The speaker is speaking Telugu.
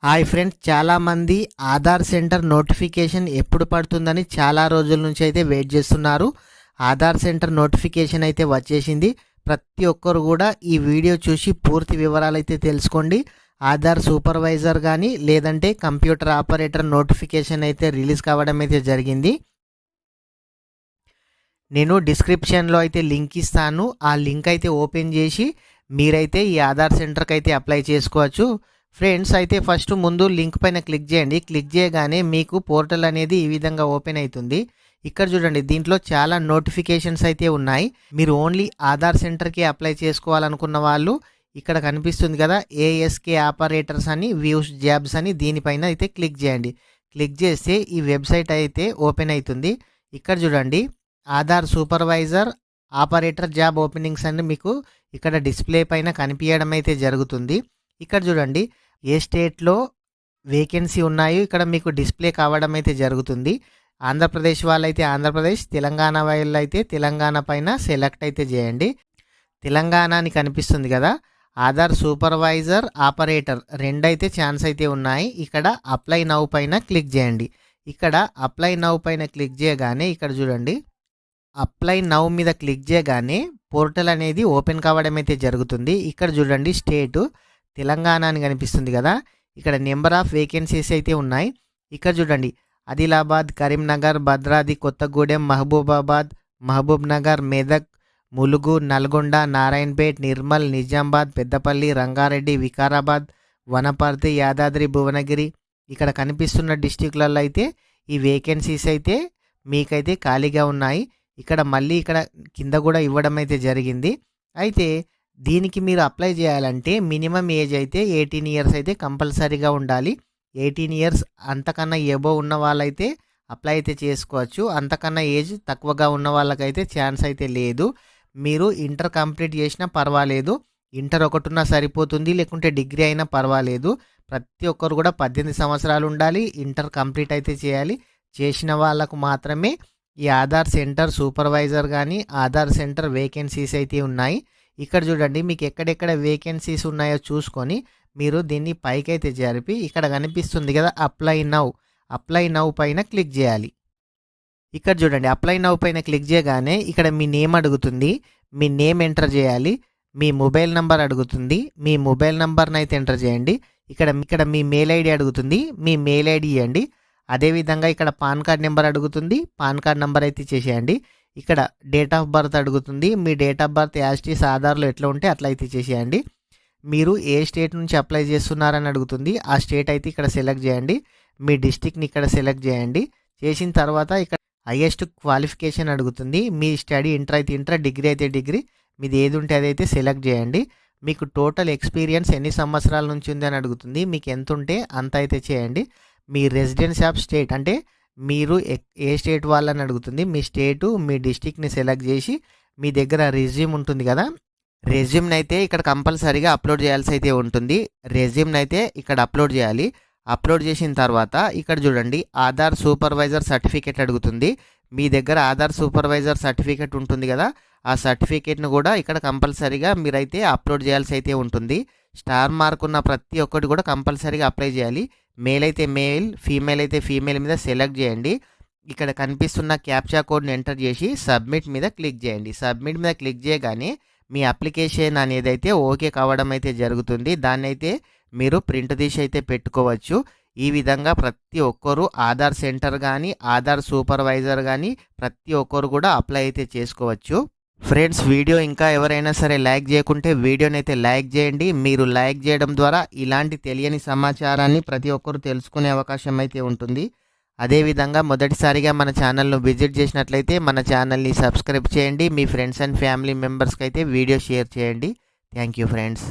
హాయ్ ఫ్రెండ్స్, చాలామంది ఆధార్ సెంటర్ నోటిఫికేషన్ ఎప్పుడు పడుతుందని చాలా రోజుల నుంచి అయితే వెయిట్ చేస్తున్నారు. ఆధార్ సెంటర్ నోటిఫికేషన్ అయితే వచ్చేసింది. ప్రతి ఒక్కరు కూడా ఈ వీడియో చూసి పూర్తి వివరాలు అయితే తెలుసుకోండి. ఆధార్ సూపర్వైజర్ కానీ లేదంటే కంప్యూటర్ ఆపరేటర్ నోటిఫికేషన్ అయితే రిలీజ్ కావడం అయితే జరిగింది. నేను డిస్క్రిప్షన్లో అయితే లింక్ ఇస్తాను. ఆ లింక్ అయితే ఓపెన్ చేసి మీరైతే ఈ ఆధార్ సెంటర్కి అయితే అప్లై చేసుకోవచ్చు. ఫ్రెండ్స్, అయితే ఫస్ట్ ముందు లింక్ పైన క్లిక్ చేయండి. క్లిక్ చేయగానే మీకు పోర్టల్ అనేది ఈ విధంగా ఓపెన్ అవుతుంది. ఇక్కడ చూడండి, దీంట్లో చాలా నోటిఫికేషన్స్ అయితే ఉన్నాయి. మీరు ఓన్లీ ఆధార్ సెంటర్కి అప్లై చేసుకోవాలనుకున్న వాళ్ళు ఇక్కడ కనిపిస్తుంది కదా, ఏఎస్కే ఆపరేటర్స్ అని, వ్యూస్ జాబ్స్ అని, దీనిపైన అయితే క్లిక్ చేయండి. క్లిక్ చేస్తే ఈ వెబ్సైట్ అయితే ఓపెన్ అవుతుంది. ఇక్కడ చూడండి, Aadhaar supervisor operator job openings అని మీకు ఇక్కడ డిస్ప్లే పైన కనిపించడం అయితే జరుగుతుంది. ఇక్కడ చూడండి, ఏ స్టేట్లో వేకెన్సీ ఉన్నాయో ఇక్కడ మీకు డిస్ప్లే కావడం అయితే జరుగుతుంది. ఆంధ్రప్రదేశ్ వాళ్ళైతే ఆంధ్రప్రదేశ్, తెలంగాణ వాళ్ళు అయితే తెలంగాణ పైన సెలెక్ట్ అయితే చేయండి. తెలంగాణ అని కనిపిస్తుంది కదా, ఆధార్ సూపర్వైజర్ ఆపరేటర్ రెండైతే ఛాన్స్ అయితే ఉన్నాయి. ఇక్కడ అప్లై నౌ పైన క్లిక్ చేయండి. ఇక్కడ అప్లై నౌ పైన క్లిక్ చేయగానే ఇక్కడ చూడండి, అప్లై నౌ మీద క్లిక్ చేయగానే పోర్టల్ అనేది ఓపెన్ కావడం అయితే జరుగుతుంది. ఇక్కడ చూడండి, స్టేటు తెలంగాణ అని కనిపిస్తుంది కదా, ఇక్కడ నెంబర్ ఆఫ్ వేకెన్సీస్ అయితే ఉన్నాయి. ఇక్కడ చూడండి, ఆదిలాబాద్, కరీంనగర్, భద్రాద్రి కొత్తగూడెం, మహబూబాబాద్, మహబూబ్ నగర్, మెదక్, ములుగు, నల్గొండ, నారాయణపేట్, నిర్మల్, నిజామాబాద్, పెద్దపల్లి, రంగారెడ్డి, వికారాబాద్, వనపర్తి, యాదాద్రి, భువనగిరి, ఇక్కడ కనిపిస్తున్న డిస్టిక్లలో అయితే ఈ వేకెన్సీస్ అయితే మీకైతే ఖాళీగా ఉన్నాయి. ఇక్కడ మళ్ళీ ఇక్కడ కింద కూడా ఇవ్వడం అయితే జరిగింది. అయితే దీనికి మీరు అప్లై చేయాలంటే మినిమం ఏజ్ అయితే 18 ఇయర్స్ అయితే కంపల్సరీగా ఉండాలి. 18 ఇయర్స్ అంతకన్నా ఎబో ఉన్న వాళ్ళైతే అప్లై అయితే చేసుకోవచ్చు. అంతకన్నా ఏజ్ తక్కువగా ఉన్న వాళ్ళకైతే ఛాన్స్ అయితే లేదు. మీరు ఇంటర్ కంప్లీట్ చేసినా పర్వాలేదు, ఇంటర్ ఒకటి ఉన్నా సరిపోతుంది, లేకుంటే డిగ్రీ అయినా పర్వాలేదు. ప్రతి ఒక్కరు కూడా 18 సంవత్సరాలు ఉండాలి, ఇంటర్ కంప్లీట్ అయితే చేయాలి. చేసిన వాళ్ళకు మాత్రమే ఈ ఆధార్ సెంటర్ సూపర్వైజర్ కానీ ఆధార్ సెంటర్ వేకెన్సీస్ అయితే ఉన్నాయి. ఇక్కడ చూడండి, మీకు ఎక్కడెక్కడ వేకెన్సీస్ ఉన్నాయో చూసుకొని మీరు దీన్ని పైకైతే జరిపి ఇక్కడ కనిపిస్తుంది కదా, అప్లై నౌ పైన క్లిక్ చేయాలి. ఇక్కడ చూడండి, అప్లై నౌ పైన క్లిక్ చేయగానే ఇక్కడ మీ నేమ్ అడుగుతుంది. మీ నేమ్ ఎంటర్ చేయాలి. మీ మొబైల్ నెంబర్ అడుగుతుంది. మీ మొబైల్ నెంబర్ని అయితే ఎంటర్ చేయండి. ఇక్కడ మీ మెయిల్ ఐడి అడుగుతుంది. మీ మెయిల్ ఐడి ఇవ్వండి. అదేవిధంగా ఇక్కడ పాన్ కార్డ్ నెంబర్ అడుగుతుంది. పాన్ కార్డ్ నెంబర్ అయితే ఇచ్చేసేయండి. ఇక్కడ డేట్ ఆఫ్ బర్త్ అడుగుతుంది. మీ డేట్ ఆఫ్ బర్త్ యాస్టీస్ ఆధార్లో ఎట్లా ఉంటే అట్లా అయితే ఇచ్చేసేయండి. మీరు ఏ స్టేట్ నుంచి అప్లై చేస్తున్నారని అడుగుతుంది. ఆ స్టేట్ అయితే ఇక్కడ సెలెక్ట్ చేయండి. మీ డిస్టిక్ని ఇక్కడ సెలెక్ట్ చేయండి. చేసిన తర్వాత ఇక్కడ హైయెస్ట్ క్వాలిఫికేషన్ అడుగుతుంది. మీ స్టడీ ఇంటర్ అయితే ఇంటర్, డిగ్రీ అయితే డిగ్రీ, మీది ఏది ఉంటే అదైతే సెలెక్ట్ చేయండి. మీకు టోటల్ ఎక్స్పీరియన్స్ ఎన్ని సంవత్సరాల నుంచి ఉంది అని అడుగుతుంది. మీకు ఎంత ఉంటే అంత అయితే చేయండి. మీ రెసిడెన్స్ ఆఫ్ స్టేట్ అంటే మీరు ఏ స్టేట్ వాళ్ళని అడుగుతుంది. మీ స్టేటు, మీ డిస్టిక్ని సెలెక్ట్ చేసి మీ దగ్గర రెజ్యూమ్ ఉంటుంది కదా, రెజ్యూమ్ని అయితే ఇక్కడ కంపల్సరీగా అప్లోడ్ చేయాల్సి అయితే ఉంటుంది. రెజ్యూమ్ని అయితే ఇక్కడ అప్లోడ్ చేయాలి. అప్లోడ్ చేసిన తర్వాత ఇక్కడ చూడండి, ఆధార్ సూపర్వైజర్ సర్టిఫికేట్ అడుగుతుంది. మీ దగ్గర ఆధార్ సూపర్వైజర్ సర్టిఫికేట్ ఉంటుంది కదా, ఆ సర్టిఫికేట్ను కూడా ఇక్కడ కంపల్సరీగా మీరైతే అప్లోడ్ చేయాల్సి అయితే ఉంటుంది. స్టార్ మార్క్ ఉన్న ప్రతి ఒక్కటి కూడా కంపల్సరీగా అప్లై చేయాలి. మేల్ అయితే మేల్, ఫీమేల్ అయితే ఫీమేల్ మీద సెలెక్ట్ చేయండి. ఇక్కడ కనిపిస్తున్న క్యాప్చా కోడ్ని ఎంటర్ చేసి సబ్మిట్ మీద క్లిక్ చేయండి. సబ్మిట్ మీద క్లిక్ చేయగానే మీ అప్లికేషన్ అనేది అయితే ఓకే కావడం అయితే జరుగుతుంది. దాన్ని అయితే మీరు ప్రింట్ తీసి అయితే పెట్టుకోవచ్చు. ఈ విధంగా ప్రతి ఒక్కరు ఆధార్ సెంటర్ కానీ ఆధార్ సూపర్వైజర్ కానీ ప్రతి ఒక్కరు కూడా అప్లై అయితే చేసుకోవచ్చు. ఫ్రెండ్స్, వీడియో ఇంకా ఎవరైనా సరే లైక్ చేయకుంటే వీడియోని అయితే లైక్ చేయండి. మీరు లైక్ చేయడం ద్వారా ఇలాంటి తెలియని సమాచారాన్ని ప్రతి ఒక్కరు తెలుసుకునే అవకాశం అయితే ఉంటుంది. అదేవిధంగా మొదటిసారిగా మన ఛానల్ను విజిట్ చేసినట్లయితే మన ఛానల్ని సబ్స్క్రైబ్ చేయండి. మీ ఫ్రెండ్స్ అండ్ ఫ్యామిలీ మెంబర్స్కి అయితే వీడియో షేర్ చేయండి. Thank you friends.